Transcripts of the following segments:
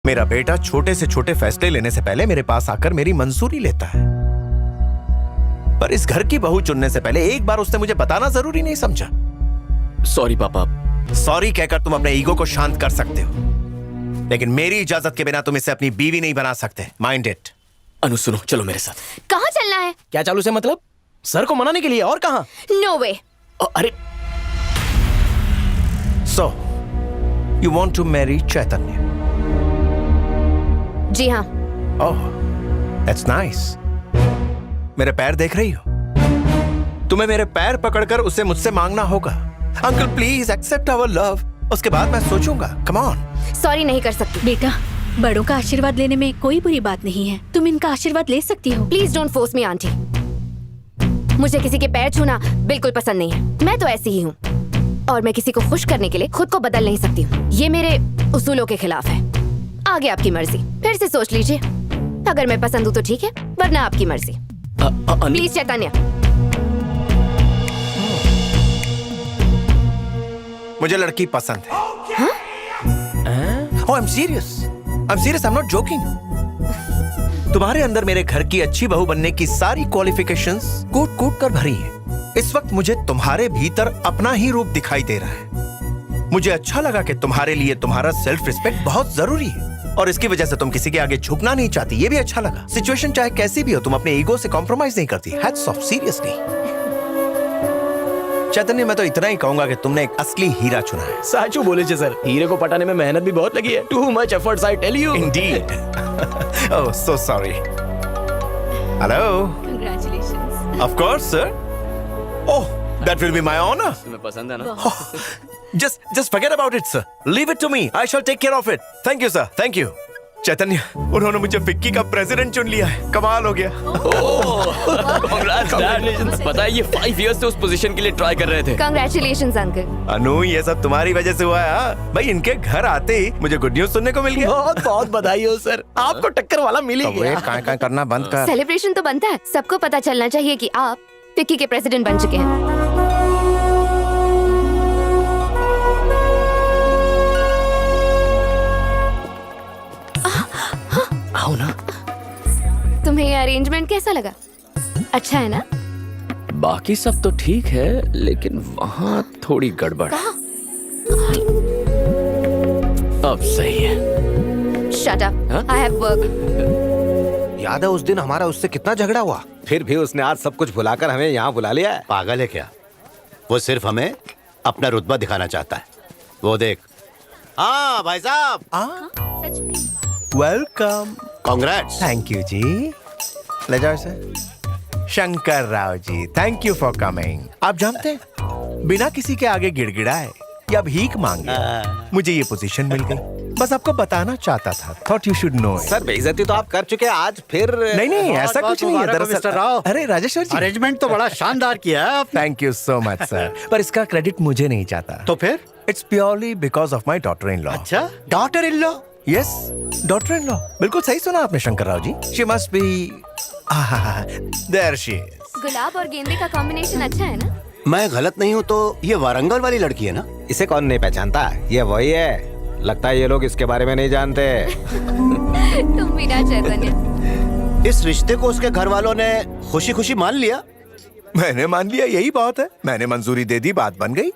मेरा बेटा छोटे से छोटे फैसले लेने से पहले मेरे पास आकर मेरी मंजूरी लेता है, पर इस घर की बहू चुनने से पहले एक बार उसने मुझे बताना जरूरी नहीं समझा। सॉरी पापा। सॉरी कहकर तुम अपने ईगो को शांत कर सकते हो, लेकिन मेरी इजाजत के बिना तुम इसे अपनी बीवी नहीं बना सकते। Mind it. अनु सुनो, चलो मेरे साथ। कहाँ चलना है? क्या चालू से मतलब? सर को मनाने के लिए, और कहाँ? No way. अरे so you want to marry Chaitanya? जी हाँ। Oh that's nice. मेरे पैर देख रही हो? तुम्हें मेरे पैर पकड़कर उसे मुझसे मांगना होगा, uncle please accept our love. उसके बाद मैं सोचूंगा। Come on. सॉरी नहीं कर सकती। बेटा, बड़ों का आशीर्वाद लेने में कोई बुरी बात नहीं है, तुम इनका आशीर्वाद ले सकती हो। Please don't force me aunty. मुझे किसी के पैर छूना बिल्कुल पसंद नहीं है। मैं तो ऐसी ही हूँ, और मैं किसी को खुश करने के लिए खुद को बदल नहीं सकती हूँ। ये मेरे उसूलों के खिलाफ है। आगे आपकी मर्जी, फिर से सोच लीजिए। अगर मैं पसंद हूँ तो ठीक है, वरना आपकी मर्जी। प्लीज चैतन्य। मुझे लड़की पसंद है। Oh, I'm serious. I'm serious. I'm not joking. तुम्हारे अंदर मेरे घर की अच्छी बहू बनने की सारी क्वालिफिकेशंस कूट कूट कर भरी हैं। इस वक्त मुझे तुम्हारे भीतर अपना ही रूप दिखाई दे रहा है। मुझे अच्छा लगा कि तुम्हारे लिए तुम्हारा सेल्फ रिस्पेक्ट बहुत जरूरी है, और इसकी वजह से तुम किसी के आगे झुकना नहीं चाहती। ये भी अच्छा लगा। सिचुएशन चाहे कैसी भी हो, तुम अपने ईगो से कॉम्प्रोमाइज नहीं करती। Hats off, seriously. चैतन्य, मैं तो इतना ही कहूंगा कि तुमने एक असली हीरा चुना है। साचू बोले छे सर, हीरे को पटाने में मेहनत भी बहुत लगी है। Too much efforts, I tell you. Indeed. Oh, so sorry. Hello. Congratulations. Of course, sir. Oh, that will be my honor. तुम्हें पसंद है ना? Just forget about it, sir. Leave it to me. I shall take care of it. Thank you, sir. Thank you. चैतन्य, उन्होंने मुझे FICCI का president चुन लिया है। कमाल हो गया। Congratulations. पता है ये 5 years से उस पोजीशन के लिए ट्राई कर रहे थे। Congratulations uncle. अनु, ये सब तुम्हारी वजह से हुआ है। हाँ? भाई, इनके घर आते ही मुझे गुड न्यूज सुनने को मिल गया। बहुत बहुत बधाई हो सर, आपको टक्कर वाला मिल ही गया। काय करना बंद कर। सेलिब्रेशन तो बनता है, सबको पता चलना चाहिए कि आप फिक्की के प्रेसिडेंट बन चुके हैं। आओ ना। तुम्हें ये अरेंजमेंट कैसा लगा? अच्छा है ना? बाकी सब तो ठीक है, लेकिन वहाँ थोड़ी गड़बड़ है। अब सही है। Shut up, I have work. याद है उस दिन हमारा उससे कितना झगड़ा हुआ, फिर भी उसने आज सब कुछ भुलाकर हमें यहाँ बुला लिया है। पागल है क्या? वो सिर्फ हमें अपना रुतबा दिखाना चाहता है। वो देख। हाँ भाई साहब, वेलकम। कांग्रेट्स। थैंक यू जी। ले जाओ sir. Shankar Rao ji, thank you for coming. आप जानते हैं, बिना किसी के आगे गिड़गिड़ाए या भीख मांगे मुझे ये पोजीशन मिल गई। बस आपको बताना चाहता था। Thought you should know. Sir, बेइज्जती तो आप कर चुके हैं, आज फिर नहीं, ऐसा कुछ नहीं है दरअसल। मिस्टर राव, अरे राजेश्वर जी, अरेंजमेंट तो बड़ा शानदार किया है आपने। Thank you so much sir, पर इसका क्रेडिट मुझे नहीं चाहता। तो फिर? It's purely because of my daughter in law. अच्छा, daughter in law? Yes, daughter in law. बिल्कुल सही सुना आपने Shankar Rao ji. She must be there she is. गुलाब और गेंदे का कॉम्बिनेशन अच्छा है ना? मैं गलत नहीं हूँ तो ये वारंगल वाली लड़की है ना? इसे कौन नहीं पहचानता, ये वही है। लगता है ये लोग इसके बारे में नहीं जानते। तुम भी ना चैतन्य। इस रिश्ते को उसके घर वालों ने खुशी खुशी मान लिया। मैंने मान लिया, यही बात है। मैंने मंजूरी दे दी, बात बन गई।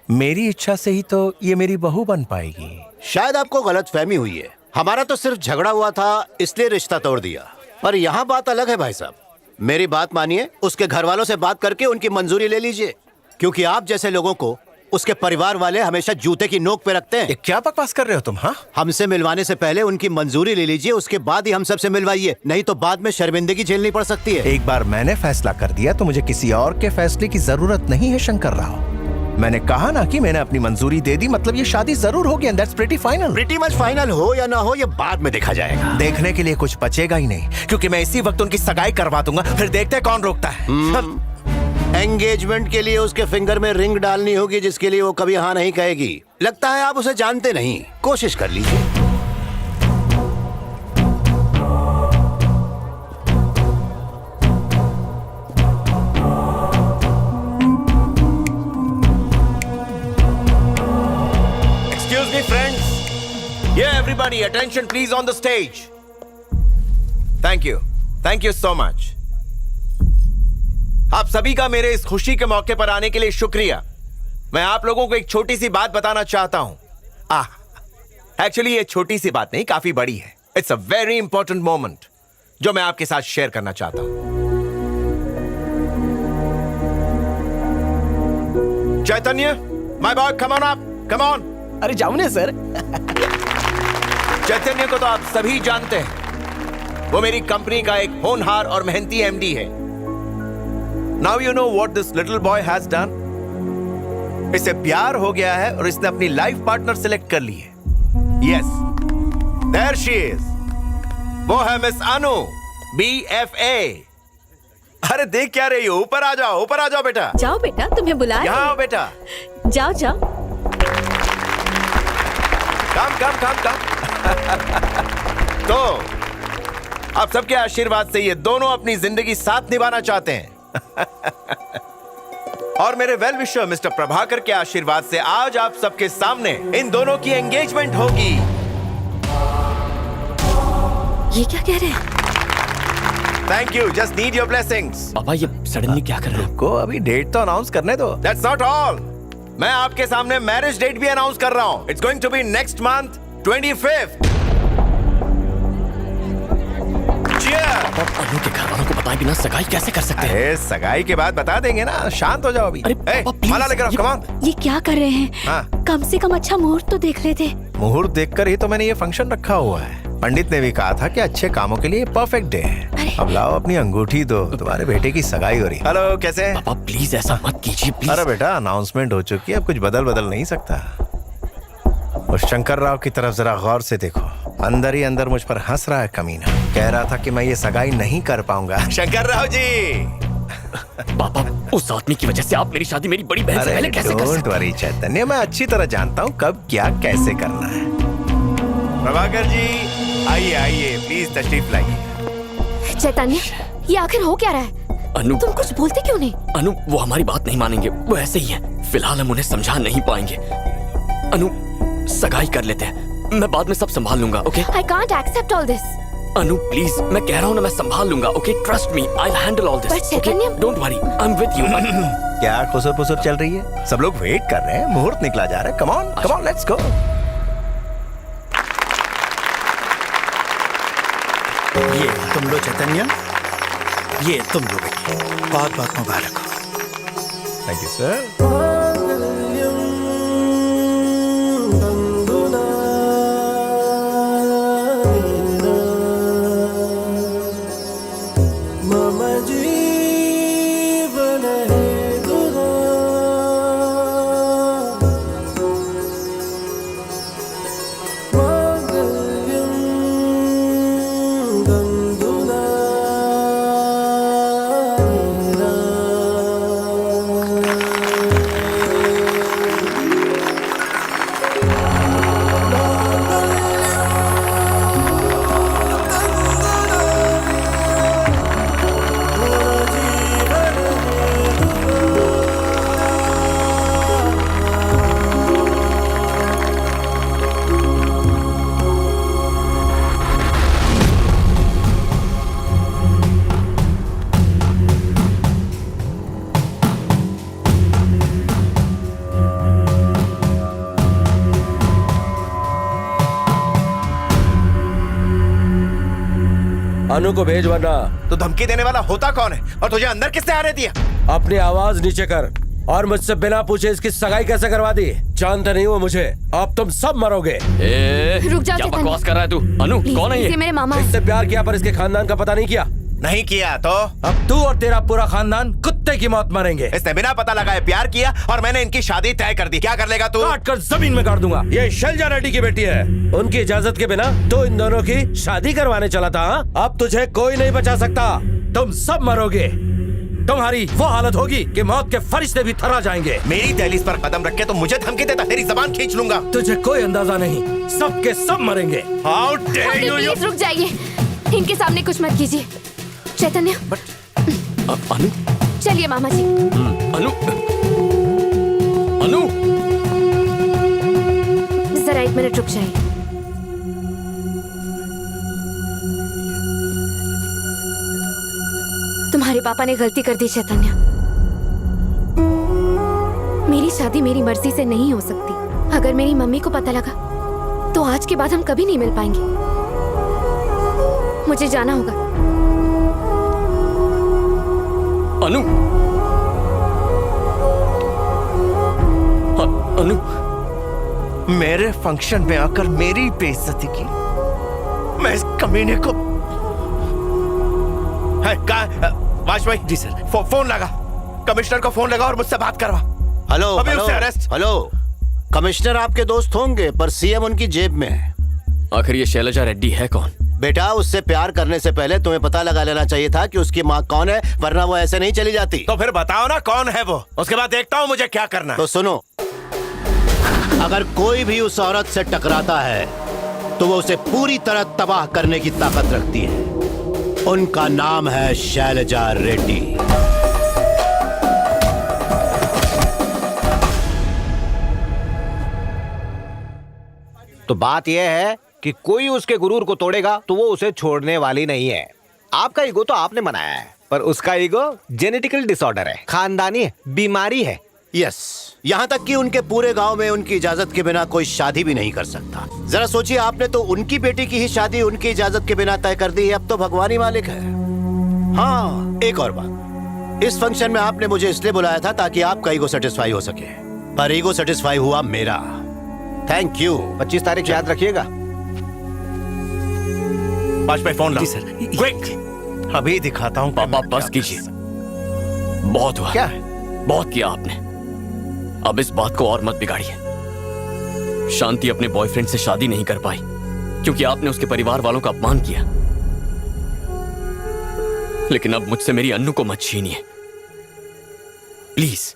मेरी इच्छा से ही तो ये मेरी बहू बन पाएगी। शायद आपको गलतफहमी हुई है। हमारा तो सिर्फ झगड़ा हुआ था, इसलिए रिश्ता तोड़ दिया। पर यहाँ बात अलग है भाई साहब। मेरी बात मानिए, उसके घर वालों से बात करके उनकी मंजूरी ले लीजिए, क्योंकि आप जैसे लोगों को उसके परिवार वाले हमेशा जूते की नोक पे रखते हैं। ये क्या बकवास कर रहे हो तुम? हाँ, हमसे मिलवाने से पहले उनकी मंजूरी ले लीजिए, उसके बाद ही हम सबसे मिलवाइए, नहीं तो बाद में शर्मिंदगी झेलनी पड़ सकती है। एक बार मैंने फैसला कर दिया तो मुझे किसी और के फैसले की जरूरत नहीं है शंकर राव। मैंने कहा ना कि मैंने अपनी मंजूरी दे दी, मतलब ये शादी जरूर होगी, and that's pretty final. Pretty much final हो या ना हो, ये बाद में देखा जाएगा। देखने के लिए कुछ बचेगा ही नहीं, क्योंकि मैं इसी वक्त उनकी सगाई करवा दूंगा, फिर देखते हैं कौन रोकता है। एंगेजमेंट के लिए उसके फिंगर में रिंग डालनी होगी, जिसके लिए वो कभी हाँ नहीं कहेगी। लगता है आप उसे जानते नहीं, कोशिश कर लीजिए। Excuse me, friends. Yeah, everybody. Everybody, attention please on the stage. Thank you so much. आप सभी का मेरे इस खुशी के मौके पर आने के लिए शुक्रिया। मैं आप लोगों को एक छोटी सी बात बताना चाहता हूं। एक्चुअली ये छोटी सी बात नहीं, काफी बड़ी है। It's a very important moment जो मैं आपके साथ शेयर करना चाहता हूं। Chaitanya, my boy, come on up, come on. अरे जाओ ना सर। चैतन्य को तो आप सभी जानते हैं। वो मेरी कंपनी का एक होनहार और मेहनती एमडी है। Now you know what this little boy has done. इसे प्यार हो गया है और इसने अपनी लाइफ पार्टनर सिलेक्ट कर ली है। Yes, there she is. वो है मिस अनु, BFA। अरे देख क्या रही हो? ऊपर आ जाओ बेटा। जाओ बेटा, तुम्हें बुला रहे यहाँ आओ हैं। बेटा। जाओ जाओ। कम। तो आप सबके आशीर्वाद से ये दोनों अपनी जिंदगी साथ निभाना चाहते हैं। और मेरे वेल विशर मिस्टर प्रभाकर के आशीर्वाद से आज आप सबके सामने इन दोनों की एंगेजमेंट होगी। ये क्या कह रहे हैं? Thank you, just need your blessings. पापा ये सडनली क्या कर रहे हो? को अभी डेट तो अनाउंस करने दो। दैट्स नॉट ऑल, मैं आपके सामने मैरिज डेट भी अनाउंस कर रहा हूं। It's going to be next month 25th। Anu के घर वालों को बताए बिना सगाई कैसे कर सकते हैं? अरे सगाई के बाद बता देंगे ना, शांत हो जाओ अभी। अरे ए, पापा, प्लीज, माला लेकर आओ, ये- come on। ये क्या कर रहे हैं? हाँ। कम से कम अच्छा मुहूर्त तो देख लेते। मुहूर्त देखकर ही तो मैंने ये फंक्शन रखा हुआ है। पंडित ने भी कहा था कि अच्छे कामों के लिए परफेक्ट डे है। अब लाओ अपनी अंगूठी दो, तुम्हारे बेटे की सगाई हो रही। हेलो, कैसे हैं? पापा प्लीज ऐसा मत कीजिए प्लीज। अरे बेटा, अनाउंसमेंट हो चुकी है, अब कुछ बदल नहीं सकता। उस शंकर राव की तरफ जरा गौर से देखो, अंदर ही अंदर मुझ पर हंस रहा है कमीना। कह रहा था कि मैं ये सगाई नहीं कर पाऊंगा। शंकर राव जी। पापा उस आदमी की वजह से आप मेरी शादी मेरी बड़ी बहन से पहले कैसे कर डोंट सकते? वरी चैतन्य, मैं अच्छी तरह जानता हूँ कब क्या कैसे करना है। प्रभाकर जी, आइए प्लीज तशरीफ लाइए। चैतन्य, ये आखिर हो क्या रहा है? अनु, तुम कुछ बोलते क्यों नहीं? अनु वो हमारी बात नहीं मानेंगे, वो ऐसे ही है। फिलहाल हम उन्हें समझा नहीं पाएंगे। अनु सगाई कर लेते हैं, मैं बाद में सब संभाल लूंगा। Okay I can't accept all this. Anu please, मैं कह रहा हूँ ना, मैं संभाल लूंगा। Okay trust me, I will handle all पर this. Chaitanya- don't worry, I am with you. क्या खुसर चल रही है? सब लोग वेट कर रहे हैं, मुहूर्त निकला जा रहा है। Come on, let's go. ये तुम लो चैतन्य, ये तुम लो बेटी। बहुत बहुत मुबारक हो। Thank you sir. अनु को भेज वरना। तो धमकी देने वाला होता कौन है और तुझे अंदर किसने आने दिया? अपनी आवाज नीचे कर और मुझसे बिना पूछे इसकी सगाई कैसे करवा दी? जानते नहीं हो मुझे, अब तुम सब मरोगे। रुक जाओ क्या चैतन्य। बकवास कर रहा है तू? अनु Please, कौन है ये ये? मेरे मामा। इससे प्यार किया पर इसके खानदान का पता नहीं किया। नहीं किया तो अब तू और तेरा पूरा खानदान कुत्ते की मौत मरेंगे। इसने बिना पता लगाए प्यार किया और मैंने इनकी शादी तय कर दी। क्या कर लेगा तू? काट कर जमीन में गाड़ दूंगा। ये शैलजा रेड्डी की बेटी है, उनकी इजाजत के बिना तो इन दोनों की शादी करवाने चला था। हाँ? अब तुझे कोई नहीं बचा सकता, तुम सब मरोगे। तुम्हारी वो हालत होगी कि मौत के फरिश्ते भी थर्रा जाएंगे। मेरी दहलीज पर कदम रख के तो मुझे धमकी देता, तेरी जबान खींच लूंगा। तुझे कोई अंदाजा नहीं, सब के सब मरेंगे। How dare aunty, you, please रुक जाइए, इनके सामने कुछ मत कीजिए। चैतन्य, अनु चलिए मामा जी। अनु अनु जरा एक मिनट रुक जाइए। तुम्हारे पापा ने गलती कर दी चैतन्य। मेरी शादी मेरी मर्जी से नहीं हो सकती। अगर मेरी मम्मी को पता लगा तो आज के बाद हम कभी नहीं मिल पाएंगे। मुझे जाना होगा। अनु, अनु, मेरे फंक्शन में आकर मेरी बेइज्जती की। मैं इस कमीने को है कहाँ? वाजपेयी जी सर। फोन लगा, कमिश्नर को फोन लगा और मुझसे बात करवा। हेलो अभी हेलो उससे अरेस्ट। हेलो, कमिश्नर आपके दोस्त होंगे पर सीएम उनकी जेब में है। आखिर ये शैलजा रेड्डी है कौन? बेटा, उससे प्यार करने से पहले तुम्हें पता लगा लेना चाहिए था कि उसकी माँ कौन है, वरना वो ऐसे नहीं चली जाती। तो फिर बताओ ना कौन है वो, उसके बाद देखता हूँ मुझे क्या करना है। तो सुनो, अगर कोई भी उस औरत से टकराता है तो वो उसे पूरी तरह तबाह करने की ताकत रखती है। उनका नाम है शैलजा रेड्डी। तो बात यह है कि कोई उसके गुरूर को तोड़ेगा तो वो उसे छोड़ने वाली नहीं है। आपका ईगो तो आपने बनाया है, पर उसका ईगो जेनेटिकल डिसऑर्डर है, खानदानी है, बीमारी है। यस, यहाँ तक कि उनके पूरे गांव में उनकी इजाजत के बिना कोई शादी भी नहीं कर सकता। जरा सोचिए, आपने तो उनकी बेटी की ही शादी उनकी इजाजत के बिना तय कर दी है। अब तो भगवान ही मालिक है। हाँ, एक और बात, इस फंक्शन में आपने मुझे इसलिए बुलाया था ताकि आपका ईगो सेटिस्फाई हो सके, पर ईगो सेटिस्फाई हुआ मेरा। Thank you. 25 तारीख याद रखिएगा। वाजपेयी फोन ला। जी सर। क्विक, अभी दिखाता हूँ। पापा बस कीजिए, बहुत हुआ। क्या है? बहुत किया आपने, अब इस बात को और मत बिगाड़िए। शांति अपने बॉयफ्रेंड से शादी नहीं कर पाई क्योंकि आपने उसके परिवार वालों का अपमान किया। लेकिन अब मुझसे मेरी अन्नू को मत छीनिए, प्लीज।